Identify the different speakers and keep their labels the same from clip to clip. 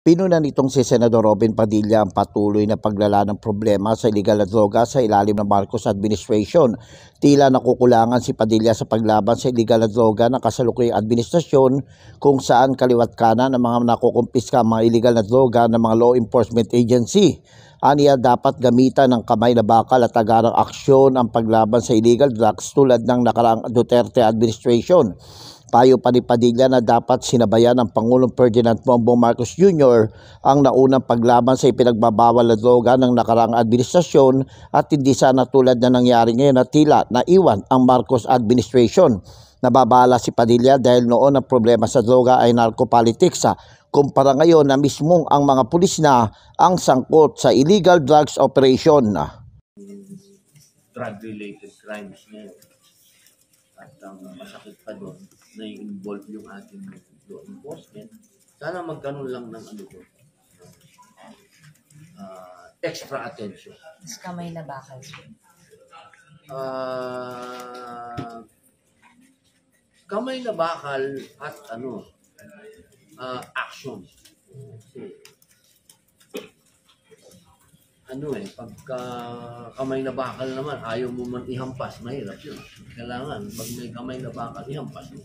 Speaker 1: Pinuna nitong si Senador Robin Padilla ang patuloy na paglala ng problema sa iligal na droga sa ilalim ng Marcos administration. Tila nakukulangan si Padilla sa paglaban sa iligal na droga ng kasalukuyang administrasyon kung saan kaliwat kanan ng mga nakukumpiska mga iligal na droga ng mga law enforcement agency. Aniya dapat gamitan ng kamay na bakal at agarang aksyon ang paglaban sa illegal drugs tulad ng nakaraang Duterte administration. Payo pa ni Padilla na dapat sinabayan ng Pangulong Ferdinand Bongbong Marcos Jr. ang naunang paglaban sa ipinagbabawal na droga ng nakaraang administrasyon at hindi sana tulad na nangyari ngayon na tila naiwan ang Marcos administration. Nababala si Padilla dahil noon ang problema sa droga ay narcopolitics kumpara ngayon na mismong ang mga pulis na ang sangkot sa illegal drugs operation.
Speaker 2: Drug-related crimes ngayon. At ang masakit pa doon, na-involve yung ating law enforcement. Sana magkaroon lang ng extra attention.
Speaker 3: Mas kamay na bakal.
Speaker 2: Kamay na bakal at action. Pagka kamay na bakal naman, ayaw mo man ihampas, mahirap yun. Kailangan, pag may kamay na bakal, ihampas mo.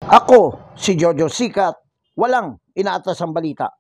Speaker 1: Ako, si Jojo Sikat, walang inaatas ang balita.